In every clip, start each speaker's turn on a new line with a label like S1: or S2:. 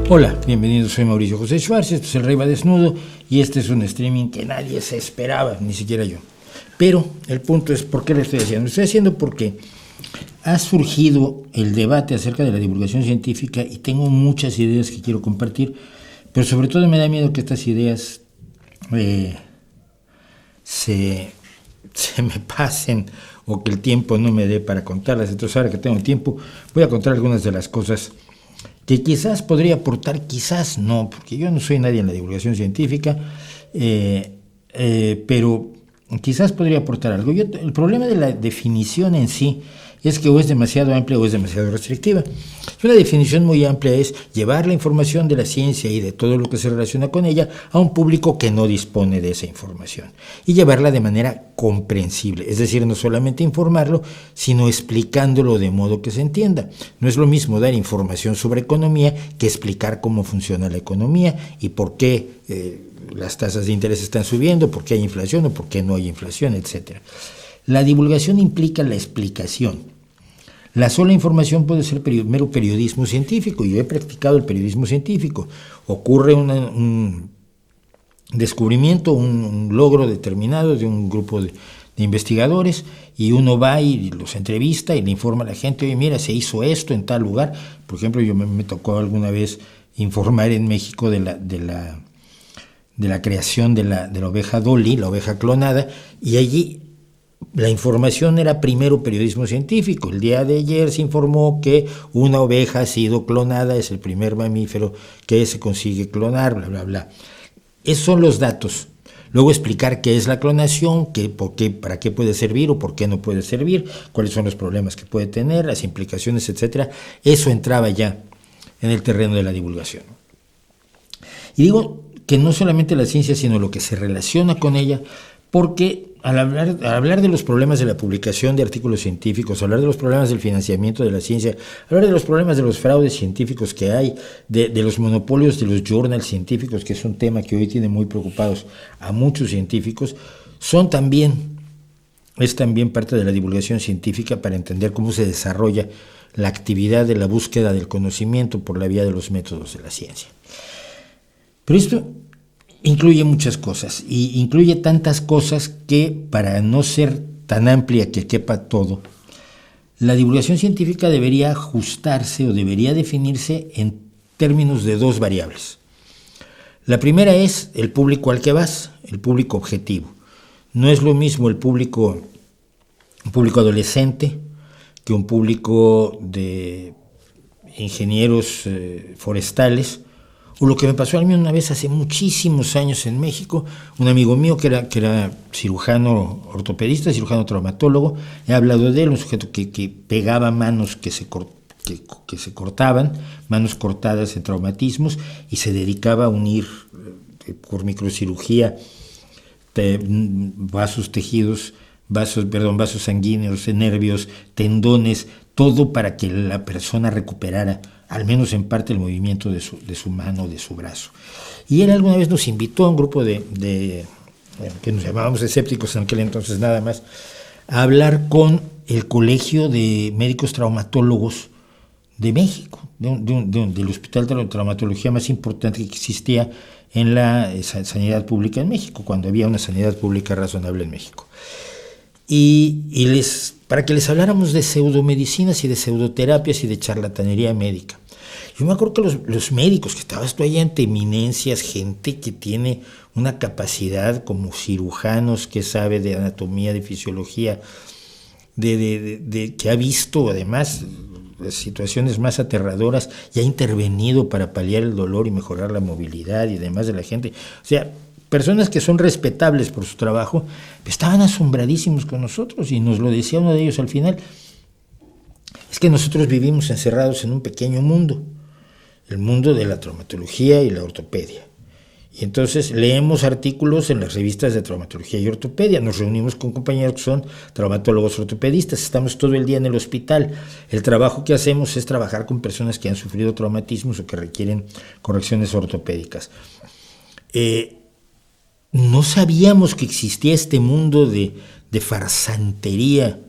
S1: Hola, bienvenidos, soy Mauricio José Schwartz, esto es El Rey va Desnudo y este es un streaming que nadie se esperaba, ni siquiera yo. Pero el punto es, ¿por qué lo estoy haciendo? Lo estoy haciendo porque ha surgido el debate acerca de la divulgación científica y tengo muchas ideas que quiero compartir, pero sobre todo me da miedo que estas ideas se me pasen o que el tiempo no me dé para contarlas. Entonces, ahora que tengo el tiempo, voy a contar algunas de las cosas que quizás podría aportar, quizás no, porque yo no soy nadie en la divulgación científica, pero quizás podría aportar algo. El problema de la definición en sí es que o es demasiado amplia o es demasiado restrictiva. Una definición muy amplia es llevar la información de la ciencia y de todo lo que se relaciona con ella a un público que no dispone de esa información y llevarla de manera comprensible, es decir, no solamente informarlo, sino explicándolo de modo que se entienda. No es lo mismo dar información sobre economía que explicar cómo funciona la economía y por qué las tasas de interés están subiendo, por qué hay inflación o por qué no hay inflación, etc. La divulgación implica la explicación. La sola información puede ser mero periodismo científico. Yo he practicado el periodismo científico. Ocurre un descubrimiento, un logro determinado de un grupo de investigadores y uno va y los entrevista y le informa a la gente, oye, mira, se hizo esto en tal lugar. Por ejemplo, yo me tocó alguna vez informar en México de la creación de la oveja Dolly, la oveja clonada, y allí la información era primero periodismo científico. El día de ayer se informó que una oveja ha sido clonada, es el primer mamífero que se consigue clonar, bla, bla, bla. Esos son los datos. Luego explicar qué es la clonación, para qué puede servir o por qué no puede servir, cuáles son los problemas que puede tener, las implicaciones, etc. Eso entraba ya en el terreno de la divulgación. Y digo que no solamente la ciencia, sino lo que se relaciona con ella, porque al hablar de los problemas de la publicación de artículos científicos, hablar de los problemas del financiamiento de la ciencia, hablar de los problemas de los fraudes científicos que hay, de los monopolios de los journals científicos, que es un tema que hoy tiene muy preocupados a muchos científicos, es también parte de la divulgación científica para entender cómo se desarrolla la actividad de la búsqueda del conocimiento por la vía de los métodos de la ciencia. Pero esto incluye muchas cosas, y incluye tantas cosas que, para no ser tan amplia que quepa todo, la divulgación científica debería ajustarse o debería definirse en términos de dos variables. La primera es el público al que vas, el público objetivo. No es lo mismo un público adolescente que un público de ingenieros forestales. O lo que me pasó a mí una vez hace muchísimos años en México, un amigo mío que era cirujano ortopedista, cirujano traumatólogo, he hablado de él, un sujeto que pegaba manos que se cortaban, manos cortadas en traumatismos, y se dedicaba a unir por microcirugía vasos sanguíneos, nervios, tendones, todo para que la persona recuperara al menos en parte el movimiento de su mano, de su brazo. Y él alguna vez nos invitó a un grupo que nos llamábamos escépticos en aquel entonces nada más, a hablar con el Colegio de Médicos Traumatólogos de México, del hospital de traumatología más importante que existía en la sanidad pública en México, cuando había una sanidad pública razonable en México. Para que les habláramos de pseudomedicinas y de pseudoterapias y de charlatanería médica. Yo me acuerdo que los médicos, que estabas tú ahí ante eminencias, gente que tiene una capacidad como cirujanos, que sabe de anatomía, de fisiología, que ha visto además las situaciones más aterradoras y ha intervenido para paliar el dolor y mejorar la movilidad y demás de la gente. O sea, personas que son respetables por su trabajo, estaban asombradísimos con nosotros, y nos lo decía uno de ellos al final. Es que nosotros vivimos encerrados en un pequeño mundo, el mundo de la traumatología y la ortopedia. Y entonces leemos artículos en las revistas de traumatología y ortopedia, nos reunimos con compañeros que son traumatólogos ortopedistas, estamos todo el día en el hospital. El trabajo que hacemos es trabajar con personas que han sufrido traumatismos o que requieren correcciones ortopédicas. No sabíamos que existía este mundo de farsantería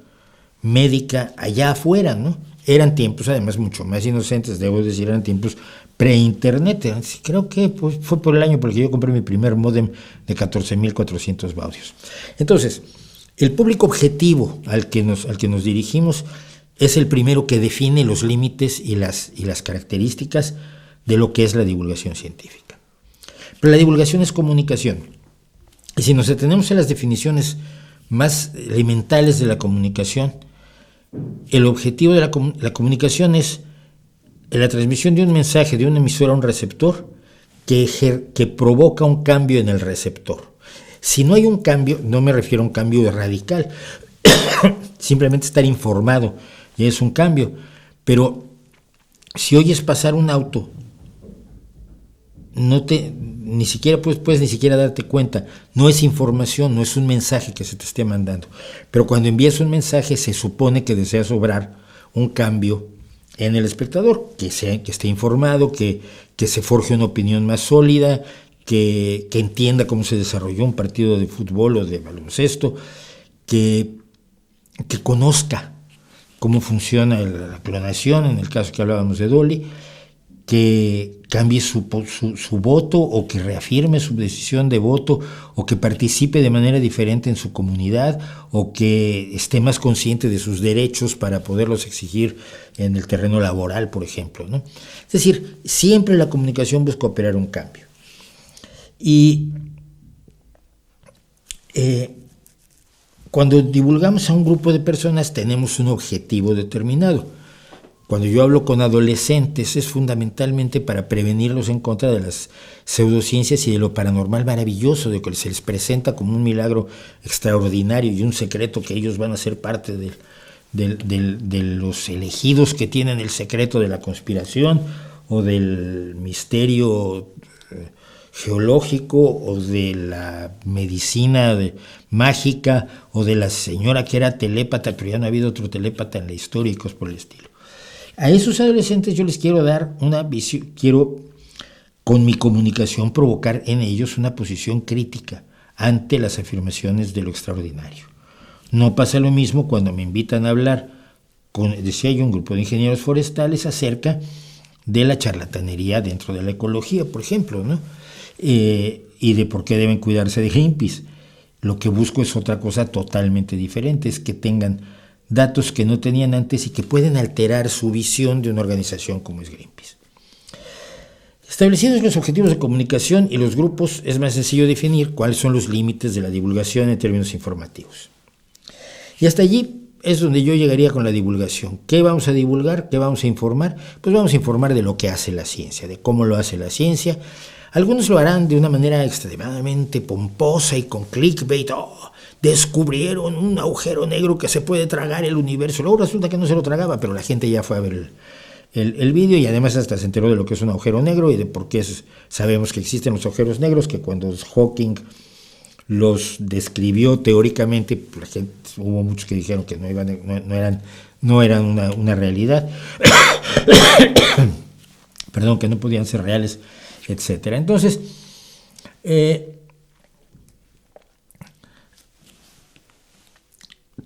S1: médica allá afuera, ¿no? Eran tiempos, además, mucho más inocentes, debo decir, eran tiempos pre-internet. Creo que pues, fue por el año porque yo compré mi primer módem de 14.400 baudios. Entonces, el público objetivo al que nos dirigimos es el primero que define los límites y las características de lo que es la divulgación científica. Pero la divulgación es comunicación. Y si nos atenemos a las definiciones más elementales de la comunicación, el objetivo de la comunicación es la transmisión de un mensaje de un emisor a un receptor que provoca un cambio en el receptor. Si no hay un cambio, no me refiero a un cambio radical, simplemente estar informado ya es un cambio. Pero si oyes pasar un auto, ni siquiera puedes ni siquiera darte cuenta, no es información, no es un mensaje que se te esté mandando. Pero cuando envías un mensaje se supone que deseas obrar un cambio en el espectador, que esté informado, que se forje una opinión más sólida, que entienda cómo se desarrolló un partido de fútbol o de baloncesto, que conozca cómo funciona la clonación, en el caso que hablábamos de Dolly, que cambie su voto o que reafirme su decisión de voto o que participe de manera diferente en su comunidad o que esté más consciente de sus derechos para poderlos exigir en el terreno laboral, por ejemplo, ¿no? Es decir, siempre la comunicación busca operar un cambio. Y cuando divulgamos a un grupo de personas tenemos un objetivo determinado. Cuando yo hablo con adolescentes es fundamentalmente para prevenirlos en contra de las pseudociencias y de lo paranormal maravilloso, de que se les presenta como un milagro extraordinario y un secreto que ellos van a ser parte de los elegidos que tienen el secreto de la conspiración o del misterio geológico o de la medicina mágica o de la señora que era telépata, pero ya no ha habido otro telépata en la historia y cosas por el estilo. A esos adolescentes yo les quiero dar una visión, quiero con mi comunicación provocar en ellos una posición crítica ante las afirmaciones de lo extraordinario. No pasa lo mismo cuando me invitan a hablar decía yo, un grupo de ingenieros forestales acerca de la charlatanería dentro de la ecología, por ejemplo, ¿no? Y de por qué deben cuidarse de Greenpeace. Lo que busco es otra cosa totalmente diferente, es que tengan datos que no tenían antes y que pueden alterar su visión de una organización como es Greenpeace. Establecidos los objetivos de comunicación y los grupos, es más sencillo definir cuáles son los límites de la divulgación en términos informativos. Y hasta allí es donde yo llegaría con la divulgación. ¿Qué vamos a divulgar? ¿Qué vamos a informar? Pues vamos a informar de lo que hace la ciencia, de cómo lo hace la ciencia. Algunos lo harán de una manera extremadamente pomposa y con clickbait. ¡Oh! Descubrieron un agujero negro que se puede tragar el universo. Luego resulta que no se lo tragaba, pero la gente ya fue a ver el vídeo y además hasta se enteró de lo que es un agujero negro y de por qué sabemos que existen los agujeros negros, que cuando Hawking los describió teóricamente, la gente, hubo muchos que dijeron que no eran una realidad, perdón, que no podían ser reales, etcétera. Entonces,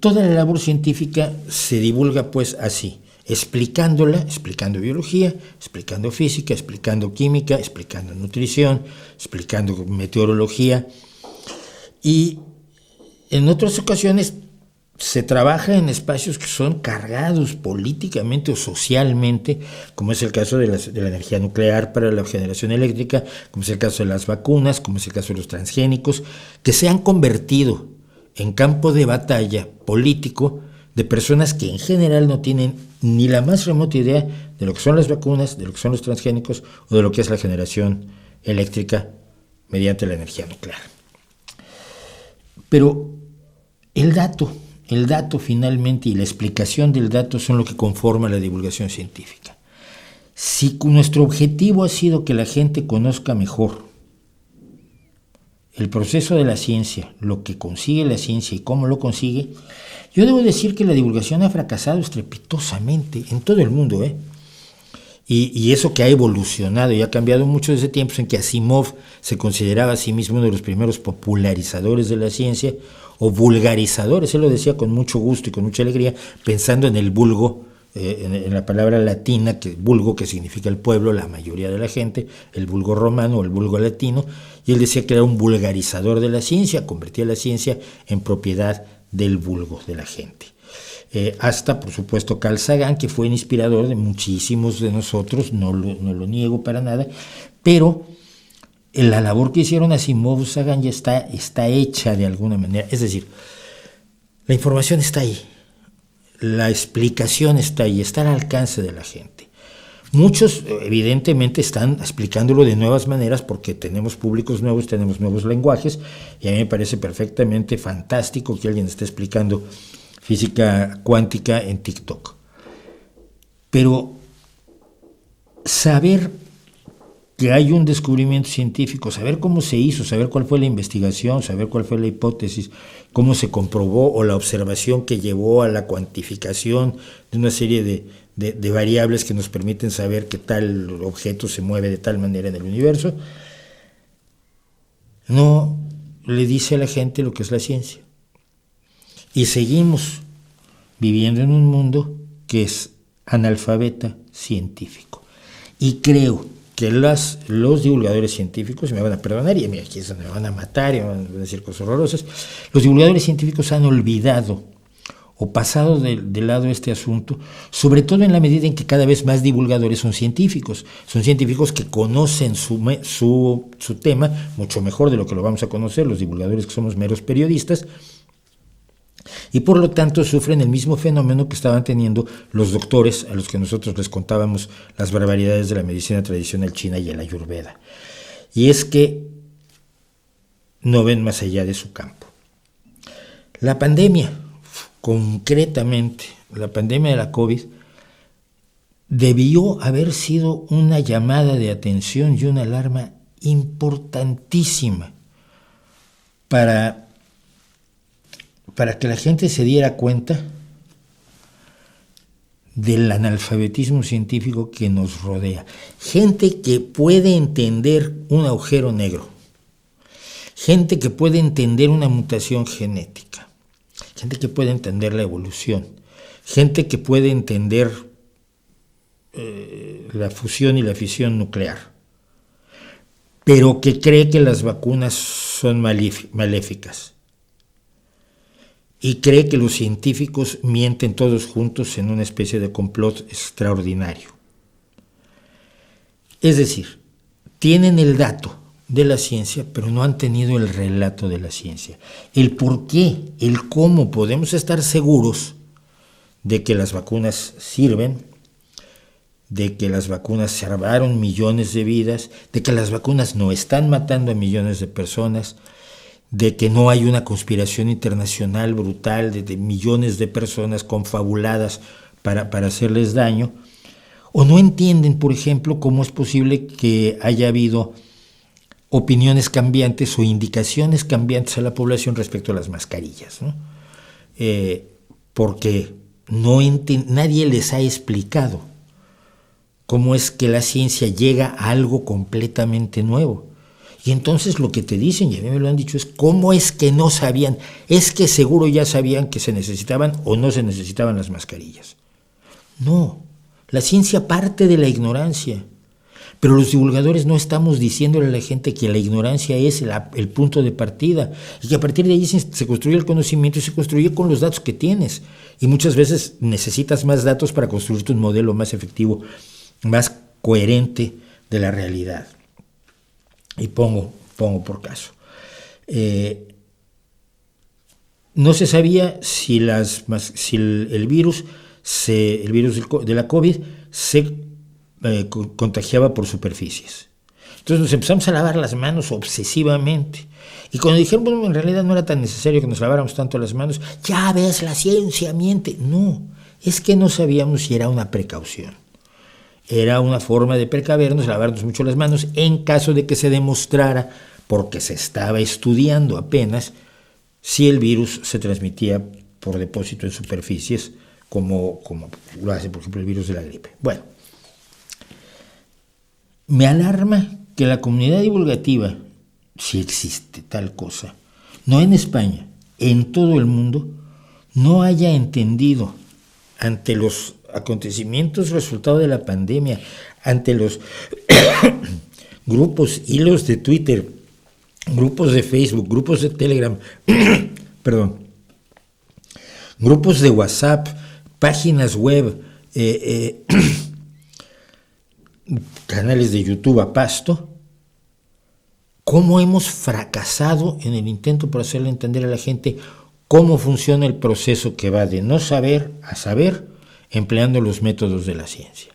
S1: toda la labor científica se divulga pues así, explicando biología, explicando física, explicando química, explicando nutrición, explicando meteorología, y en otras ocasiones se trabaja en espacios que son cargados políticamente o socialmente, como es el caso de la energía nuclear para la generación eléctrica, como es el caso de las vacunas, como es el caso de los transgénicos, que se han convertido en campo de batalla político de personas que en general no tienen ni la más remota idea de lo que son las vacunas, de lo que son los transgénicos o de lo que es la generación eléctrica mediante la energía nuclear. Pero el dato finalmente y la explicación del dato son lo que conforma la divulgación científica. Si nuestro objetivo ha sido que la gente conozca mejor el proceso de la ciencia, lo que consigue la ciencia y cómo lo consigue, yo debo decir que la divulgación ha fracasado estrepitosamente en todo el mundo, Y eso que ha evolucionado y ha cambiado mucho desde tiempos en que Asimov se consideraba a sí mismo uno de los primeros popularizadores de la ciencia o vulgarizadores. Él lo decía con mucho gusto y con mucha alegría, pensando en el vulgo en la palabra latina, que vulgo, que significa el pueblo, la mayoría de la gente, el vulgo romano o el vulgo latino, y él decía que era un vulgarizador de la ciencia, convertía la ciencia en propiedad del vulgo, de la gente. Hasta, por supuesto, Carl Sagan, que fue un inspirador de muchísimos de nosotros, no lo niego para nada, pero la labor que hicieron Asimov y Sagan ya está hecha de alguna manera, es decir, la información está ahí, la explicación está ahí, está al alcance de la gente. Muchos evidentemente están explicándolo de nuevas maneras porque tenemos públicos nuevos, tenemos nuevos lenguajes, y a mí me parece perfectamente fantástico que alguien esté explicando física cuántica en TikTok. Pero saber que hay un descubrimiento científico, saber cómo se hizo, saber cuál fue la investigación, saber cuál fue la hipótesis, cómo se comprobó o la observación que llevó a la cuantificación de una serie de variables que nos permiten saber que tal objeto se mueve de tal manera en el universo, no le dice a la gente lo que es la ciencia. Y seguimos viviendo en un mundo que es analfabeta científico. Y creo que los divulgadores científicos, me van a perdonar, y aquí es donde me van a matar y me van a decir cosas horrorosas, los divulgadores científicos han olvidado o pasado de lado este asunto, sobre todo en la medida en que cada vez más divulgadores son científicos que conocen su tema mucho mejor de lo que lo vamos a conocer los divulgadores que somos meros periodistas, y por lo tanto sufren el mismo fenómeno que estaban teniendo los doctores a los que nosotros les contábamos las barbaridades de la medicina tradicional china y el Ayurveda. Y es que no ven más allá de su campo. La pandemia, concretamente, la pandemia de la COVID, debió haber sido una llamada de atención y una alarma importantísima para que la gente se diera cuenta del analfabetismo científico que nos rodea. Gente que puede entender un agujero negro, gente que puede entender una mutación genética, gente que puede entender la evolución, gente que puede entender la fusión y la fisión nuclear, pero que cree que las vacunas son maléficas. Y cree que los científicos mienten todos juntos en una especie de complot extraordinario. Es decir, tienen el dato de la ciencia, pero no han tenido el relato de la ciencia. El por qué, el cómo podemos estar seguros de que las vacunas sirven, de que las vacunas salvaron millones de vidas, de que las vacunas no están matando a millones de personas, de que no hay una conspiración internacional brutal de millones de personas confabuladas para hacerles daño, o no entienden, por ejemplo, cómo es posible que haya habido opiniones cambiantes o indicaciones cambiantes a la población respecto a las mascarillas, ¿no? Porque nadie les ha explicado cómo es que la ciencia llega a algo completamente nuevo. Y entonces lo que te dicen, y a mí me lo han dicho, es cómo es que no sabían, es que seguro ya sabían que se necesitaban o no se necesitaban las mascarillas. No, la ciencia parte de la ignorancia, pero los divulgadores no estamos diciéndole a la gente que la ignorancia es el punto de partida y que a partir de ahí se construye el conocimiento y se construye con los datos que tienes. Y muchas veces necesitas más datos para construirte un modelo más efectivo, más coherente de la realidad. Y pongo por caso. No se sabía si el virus de la COVID se contagiaba por superficies. Entonces nos empezamos a lavar las manos obsesivamente. Y cuando dijeron, bueno, en realidad no era tan necesario que nos laváramos tanto las manos, ya ves, la ciencia miente. No, es que no sabíamos si era una precaución. Era una forma de precavernos, lavarnos mucho las manos en caso de que se demostrara, porque se estaba estudiando apenas, si el virus se transmitía por depósito en superficies, como lo hace, por ejemplo, el virus de la gripe. Bueno, me alarma que la comunidad divulgativa, si existe tal cosa, no en España, en todo el mundo, no haya entendido ante acontecimientos resultado de la pandemia, ante los grupos, hilos de Twitter, grupos de Facebook, grupos de Telegram, perdón, grupos de WhatsApp, páginas web, canales de YouTube a pasto, cómo hemos fracasado en el intento por hacerle entender a la gente cómo funciona el proceso que va de no saber a saber, empleando los métodos de la ciencia.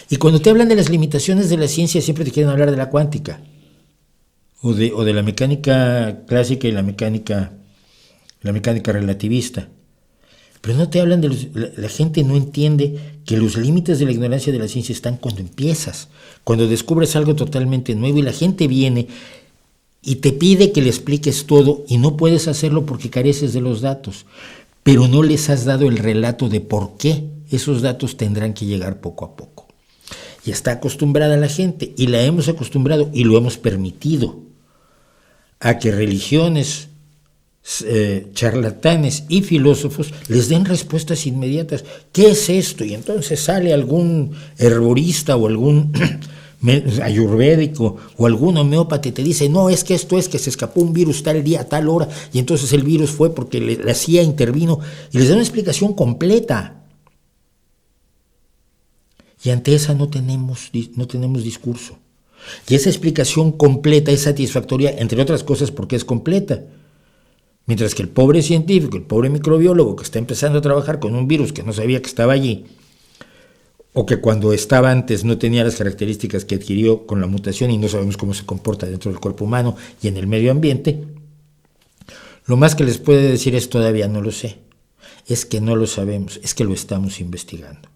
S1: Y cuando te hablan de las limitaciones de la ciencia, siempre te quieren hablar de la cuántica, o de la mecánica clásica y la mecánica relativista. Pero no te hablan de la gente no entiende que los límites de la ignorancia de la ciencia están cuando empiezas, cuando descubres algo totalmente nuevo y la gente viene y te pide que le expliques todo y no puedes hacerlo porque careces de los datos, pero no les has dado el relato de por qué esos datos tendrán que llegar poco a poco. Y está acostumbrada la gente, y la hemos acostumbrado y lo hemos permitido, a que religiones, charlatanes y filósofos les den respuestas inmediatas. ¿Qué es esto? Y entonces sale algún herborista o algún ayurvédico o algún homeópata y te dice, no, es que esto es que se escapó un virus tal día, a tal hora, y entonces el virus fue porque la CIA intervino, y les da una explicación completa. Y ante esa no tenemos discurso. Y esa explicación completa es satisfactoria, entre otras cosas, porque es completa. Mientras que el pobre científico, el pobre microbiólogo que está empezando a trabajar con un virus que no sabía que estaba allí, o que cuando estaba antes no tenía las características que adquirió con la mutación y no sabemos cómo se comporta dentro del cuerpo humano y en el medio ambiente, lo más que les puede decir es todavía no lo sé. Es que no lo sabemos, es que lo estamos investigando.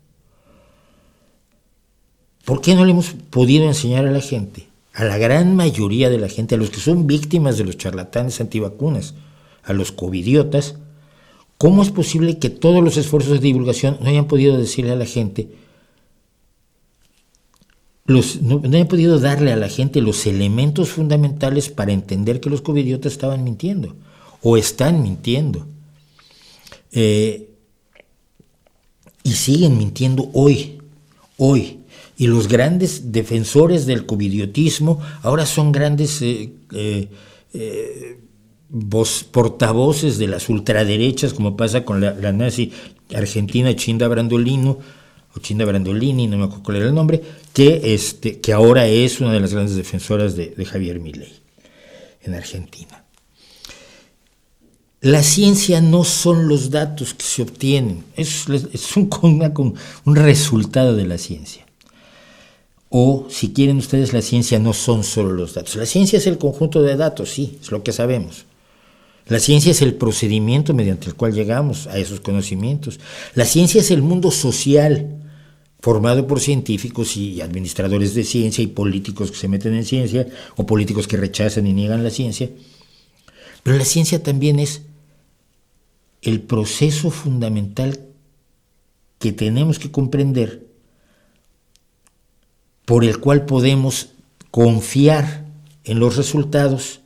S1: ¿Por qué no le hemos podido enseñar a la gente, a la gran mayoría de la gente, a los que son víctimas de los charlatanes antivacunas, a los covidiotas, cómo es posible que todos los esfuerzos de divulgación no hayan podido decirle a la gente, no hayan podido darle a la gente los elementos fundamentales para entender que los covidiotas estaban mintiendo o están mintiendo? Y siguen mintiendo hoy. Y los grandes defensores del covidiotismo ahora son grandes portavoces de las ultraderechas, como pasa con la nazi argentina Chinda Brandolini, no me acuerdo cuál era el nombre, que ahora es una de las grandes defensoras de Javier Milei en Argentina. La ciencia no son los datos que se obtienen, es un resultado de la ciencia. O, si quieren ustedes, la ciencia no son solo los datos. La ciencia es el conjunto de datos, sí, es lo que sabemos. La ciencia es el procedimiento mediante el cual llegamos a esos conocimientos. La ciencia es el mundo social, formado por científicos y administradores de ciencia y políticos que se meten en ciencia, o políticos que rechazan y niegan la ciencia. Pero la ciencia también es el proceso fundamental que tenemos que comprender, por el cual podemos confiar en los resultados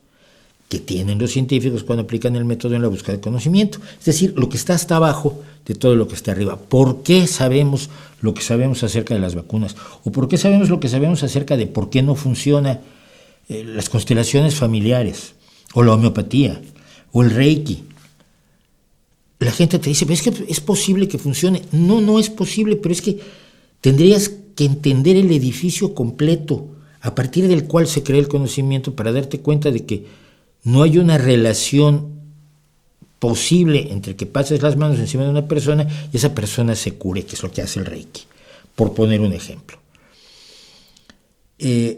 S1: que tienen los científicos cuando aplican el método en la búsqueda de conocimiento. Es decir, lo que está hasta abajo de todo lo que está arriba. ¿Por qué sabemos lo que sabemos acerca de las vacunas? ¿O por qué sabemos lo que sabemos acerca de por qué no funcionan las constelaciones familiares? ¿O la homeopatía? ¿O el Reiki? La gente te dice, ¿ves que es posible que funcione? No es posible, pero es que tendrías que entender el edificio completo a partir del cual se crea el conocimiento para darte cuenta de que no hay una relación posible entre que pases las manos encima de una persona y esa persona se cure, que es lo que hace el Reiki, por poner un ejemplo. Y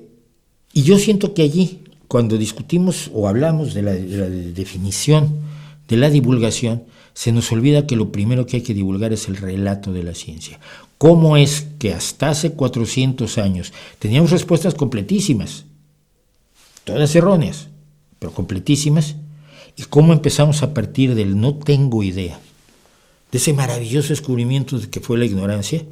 S1: yo siento que allí, cuando discutimos o hablamos de la definición de la divulgación, se nos olvida que lo primero que hay que divulgar es el relato de la ciencia. ¿Cómo es que hasta hace 400 años teníamos respuestas completísimas, todas erróneas, pero completísimas? ¿Y cómo empezamos a partir del no tengo idea, de ese maravilloso descubrimiento de que fue la ignorancia,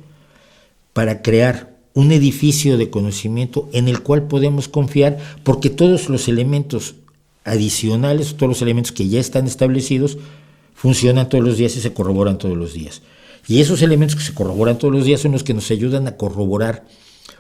S1: para crear un edificio de conocimiento en el cual podemos confiar, porque todos los elementos adicionales, todos los elementos que ya están establecidos, funcionan todos los días y se corroboran todos los días? Y esos elementos que se corroboran todos los días son los que nos ayudan a corroborar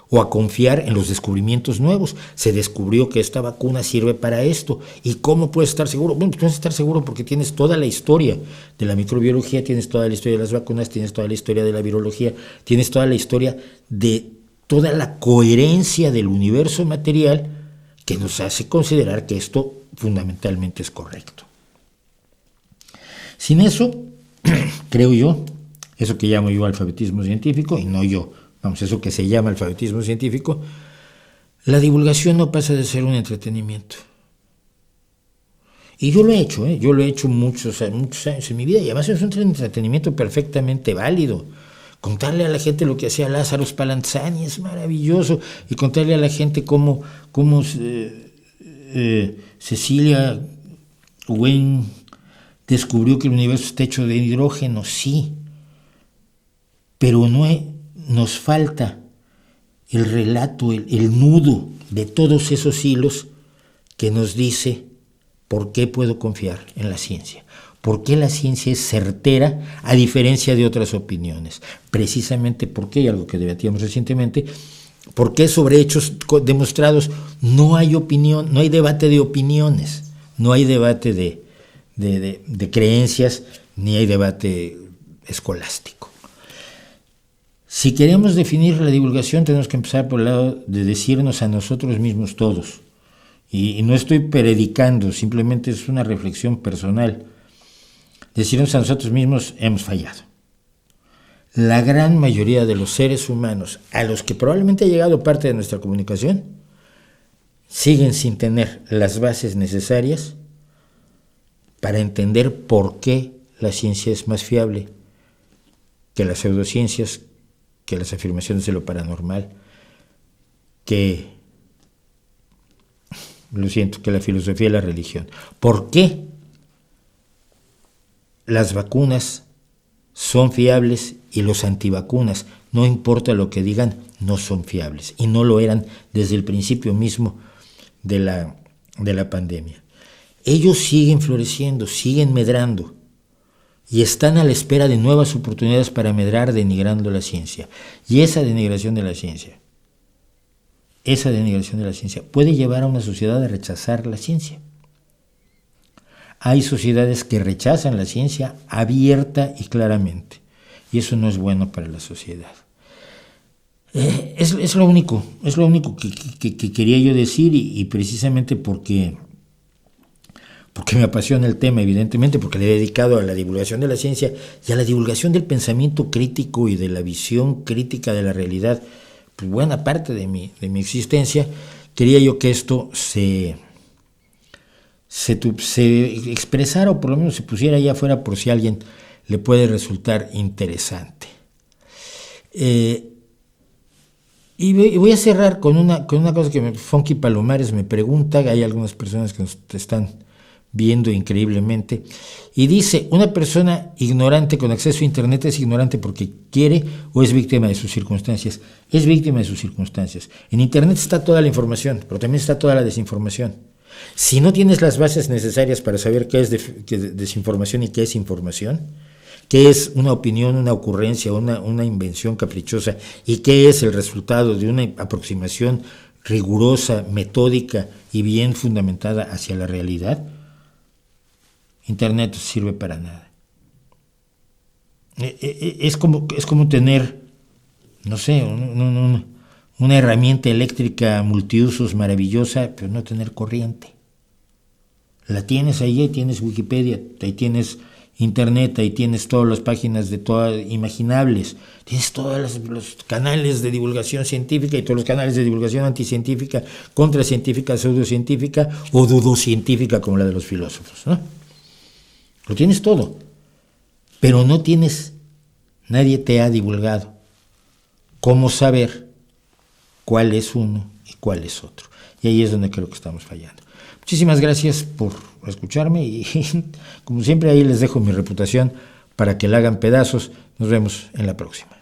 S1: o a confiar en los descubrimientos nuevos. Se descubrió que esta vacuna sirve para esto. ¿Y cómo puedes estar seguro? Bueno, puedes estar seguro porque tienes toda la historia de la microbiología, tienes toda la historia de las vacunas, tienes toda la historia de la virología, tienes toda la historia de toda la coherencia del universo material que nos hace considerar que esto fundamentalmente es correcto. Sin eso, creo yo, eso que llamo yo alfabetismo científico, y no yo, vamos, eso que se llama alfabetismo científico, la divulgación no pasa de ser un entretenimiento. Y yo lo he hecho muchos años en mi vida, y además es un entretenimiento perfectamente válido. Contarle a la gente lo que hacía Lázaro Spallanzani es maravilloso, y contarle a la gente cómo Cecilia Wayne descubrió que el universo está hecho de hidrógeno, sí, pero nos falta el relato, el nudo de todos esos hilos que nos dice por qué puedo confiar en la ciencia. ¿Por qué la ciencia es certera a diferencia de otras opiniones? Precisamente porque, y algo que debatíamos recientemente, porque sobre hechos demostrados no hay opinión, no hay debate de opiniones, no hay debate de creencias, ni hay debate escolástico. Si queremos definir la divulgación, tenemos que empezar por el lado de decirnos a nosotros mismos todos. Y no estoy predicando, simplemente es una reflexión personal. Decirnos a nosotros mismos, hemos fallado. La gran mayoría de los seres humanos, a los que probablemente ha llegado parte de nuestra comunicación, siguen sin tener las bases necesarias para entender por qué la ciencia es más fiable que las pseudociencias, que las afirmaciones de lo paranormal, que la filosofía y la religión. ¿Por qué las vacunas son fiables y los antivacunas, no importa lo que digan, no son fiables? Y no lo eran desde el principio mismo de la pandemia. Ellos siguen floreciendo, siguen medrando y están a la espera de nuevas oportunidades para medrar denigrando la ciencia. Y esa denigración de la ciencia puede llevar a una sociedad a rechazar la ciencia. Hay sociedades que rechazan la ciencia abierta y claramente, y eso no es bueno para la sociedad. Es lo único que quería yo decir, y precisamente porque me apasiona el tema, evidentemente, porque le he dedicado a la divulgación de la ciencia y a la divulgación del pensamiento crítico y de la visión crítica de la realidad, pues buena parte de mi existencia. Quería yo que esto se expresara, o por lo menos se pusiera allá afuera por si a alguien le puede resultar interesante. Y voy a cerrar con una cosa que Funky Palomares me pregunta. Hay algunas personas que nos están viendo increíblemente, y dice: ¿una persona ignorante con acceso a internet es ignorante porque quiere o es víctima de sus circunstancias? Es víctima de sus circunstancias. En internet está toda la información, pero también está toda la desinformación. Si no tienes las bases necesarias para saber qué es desinformación y qué es información, qué es una opinión, una ocurrencia, una invención caprichosa, y qué es el resultado de una aproximación rigurosa, metódica y bien fundamentada hacia la realidad, internet no sirve para nada. Es como tener, no sé, una herramienta eléctrica multiusos maravillosa, pero no tener corriente. La tienes ahí tienes Wikipedia, ahí tienes internet, ahí tienes todas las páginas de todas imaginables, tienes todos los canales de divulgación científica y todos los canales de divulgación anticientífica, contracientífica, pseudocientífica o dudocientífica, como la de los filósofos, ¿no? Lo tienes todo, pero nadie te ha divulgado cómo saber cuál es uno y cuál es otro. Y ahí es donde creo que estamos fallando. Muchísimas gracias por escucharme, y como siempre ahí les dejo mi reputación para que la hagan pedazos. Nos vemos en la próxima.